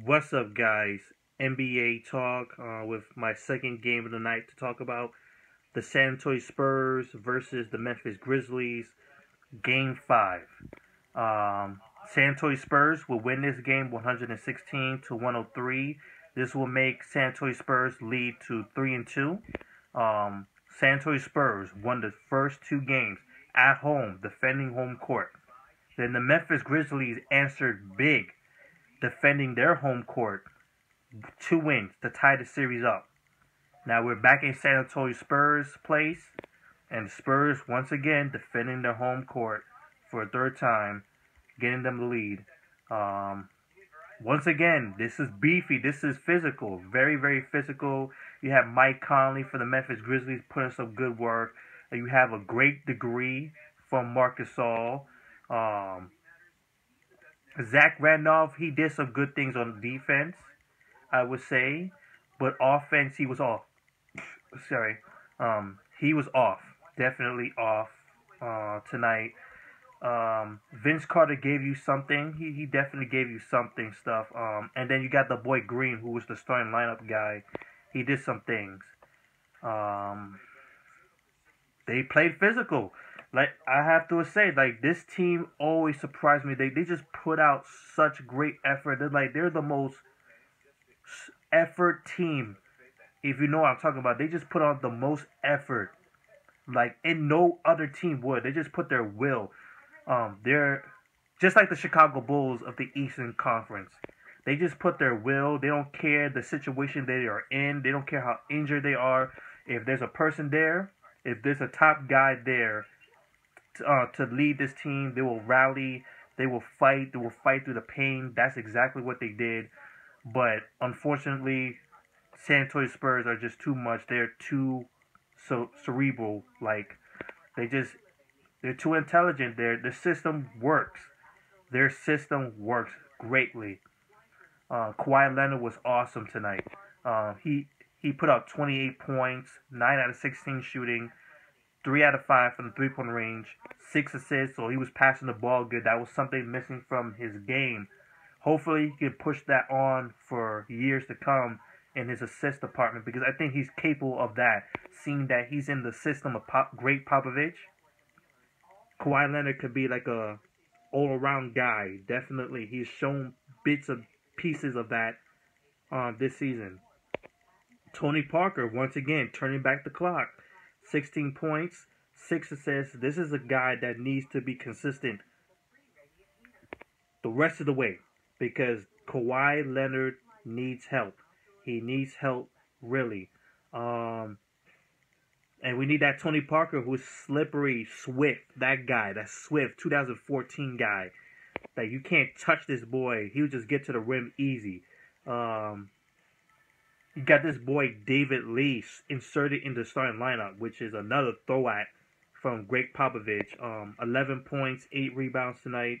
What's up, guys? NBA talk with my second game of the night to talk about the San Antonio Spurs versus the Memphis Grizzlies, Game 5. San Antonio Spurs will win this game 116 to 103. This will make San Antonio Spurs lead to 3 and 2. San Antonio Spurs won the first two games at home, defending home court. Then the Memphis Grizzlies answered big, defending their home court, two wins to tie the series up. Now we're back in San Antonio Spurs place, and the Spurs once again defending their home court for a third time, getting them the lead. Once again, this is beefy. This is physical, very, very physical. You have Mike Conley for the Memphis Grizzlies putting some good work. You have a great degree from Marcus Gasol. Zach Randolph, he did some good things on defense, I would say, but offense, he was off. Sorry, he was off, definitely off tonight. Vince Carter gave you something. He definitely gave you something stuff. And then you got the boy Green, who was the starting lineup guy. He did some things. They played physical. Like I have to say, like this team always surprised me. They just put out such great effort. They're the most effort team. If you know what I'm talking about, they just put out the most effort. Like and no other team would. They just put their will. They're just like the Chicago Bulls of the Eastern Conference. They just put their will. They don't care the situation they are in. They don't care how injured they are. If there's a person there, if there's a top guy there to lead this team, they will rally. They will fight. They will fight through the pain. That's exactly what they did. But unfortunately, San Antonio Spurs are just too much. They're too cerebral. Like they're too intelligent. The system works. Their system works greatly. Kawhi Leonard was awesome tonight. He put out 28 points, 9 out of 16 shooting, 3 out of 5 from the three-point range, 6 assists. So he was passing the ball good. That was something missing from his game. Hopefully he can push that on for years to come in his assist department because I think he's capable of that. Seeing that he's in the system of Great Popovich, Kawhi Leonard could be like a all-around guy. Definitely, he's shown bits of pieces of that this season. Tony Parker once again turning back the clock. 16 points, 6 assists. This is a guy that needs to be consistent the rest of the way because Kawhi Leonard needs help. He needs help really. And we need that Tony Parker who's slippery, swift. That guy, that swift 2014 guy. That you can't touch this boy. He'll just get to the rim easy. You got this boy David Lee inserted in the starting lineup, which is another throwback from Greg Popovich. 11 points, 8 rebounds tonight.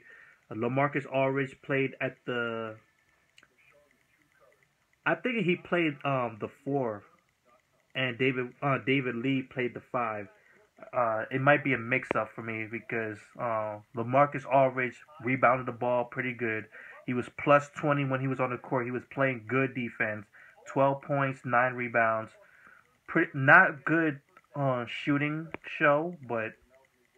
LaMarcus Aldridge played at the... I think he played the 4, and David Lee played the 5. It might be a mix-up for me because LaMarcus Aldridge rebounded the ball pretty good. He was plus 20 when he was on the court. He was playing good defense. 12 points, 9 rebounds. Not good shooting show, but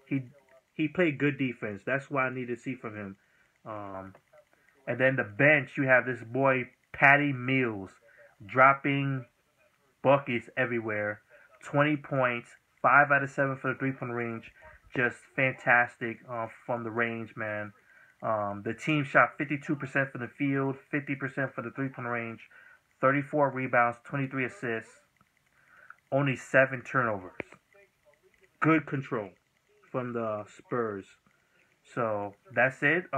he played good defense. That's what I need to see from him. And then the bench, you have this boy Patty Mills dropping buckets everywhere. 20 points, 5 out of 7 for the three-point range. Just fantastic from the range, man. The team shot 52% from the field, 50% for the three-point range, 34 rebounds, 23 assists, only 7 turnovers. Good control from the Spurs. So that's it.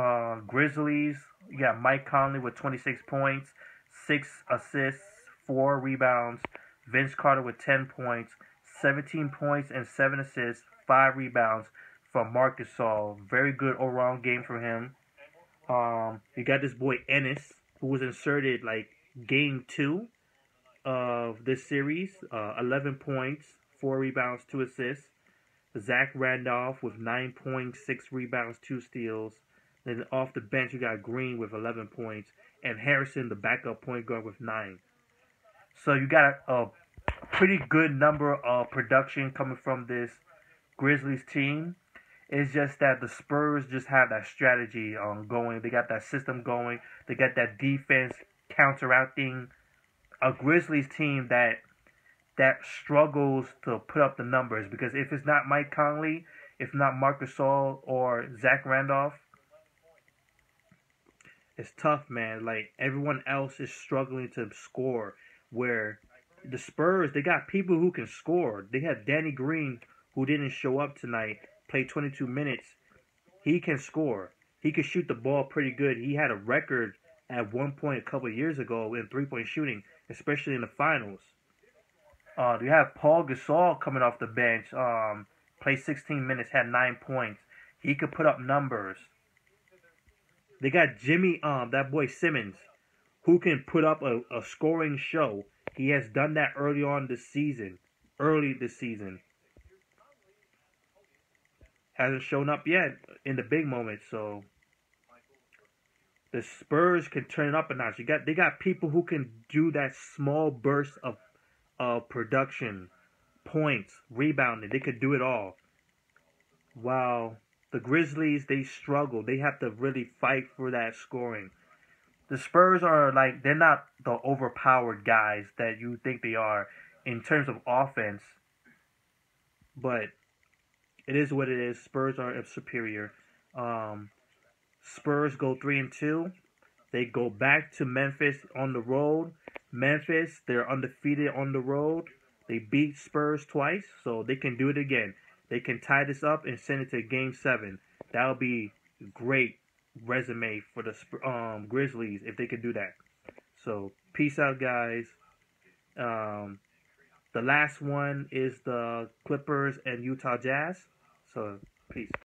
Grizzlies, you got Mike Conley with 26 points, 6 assists, 4 rebounds. Vince Carter with 10 points, 17 points and 7 assists, 5 rebounds from Marcus Gasol. Very good all-around game from him. You got this boy Ennis, who was inserted like game 2 of this series. 11 points, 4 rebounds, 2 assists. Zach Randolph with 9 points, 6 rebounds, 2 steals. Then off the bench, you got Green with 11 points, and Harrison, the backup point guard, with 9. So you got a pretty good number of production coming from this Grizzlies team. It's just that the Spurs just have that strategy going. They got that system going. They got that defense counteracting a Grizzlies team that struggles to put up the numbers, because if it's not Mike Conley, if not Marc Gasol or Zach Randolph, it's tough, man. Like, everyone else is struggling to score. Where the Spurs, they got people who can score. They had Danny Green, who didn't show up tonight, played 22 minutes. He can score. He can shoot the ball pretty good. He had a record at one point a couple of years ago in three-point shooting, especially in the finals. You have Paul Gasol coming off the bench. Played 16 minutes, had 9 points. He could put up numbers. They got Jimmy, that boy Simmons, who can put up a scoring show. He has done that early this season. Hasn't shown up yet in the big moments, so the Spurs can turn it up a notch. They got people who can do that small burst of production, points, rebounding. They could do it all. While the Grizzlies, they struggle. They have to really fight for that scoring. The Spurs are like, they're not the overpowered guys that you think they are in terms of offense. But it is what it is. Spurs are superior. Spurs go 3-2. They go back to Memphis on the road. Memphis, they're undefeated on the road. They beat Spurs twice, so they can do it again. They can tie this up and send it to Game 7. That'll be great resume for the Grizzlies if they could do that. So, peace out, guys. The last one is the Clippers and Utah Jazz. So, peace.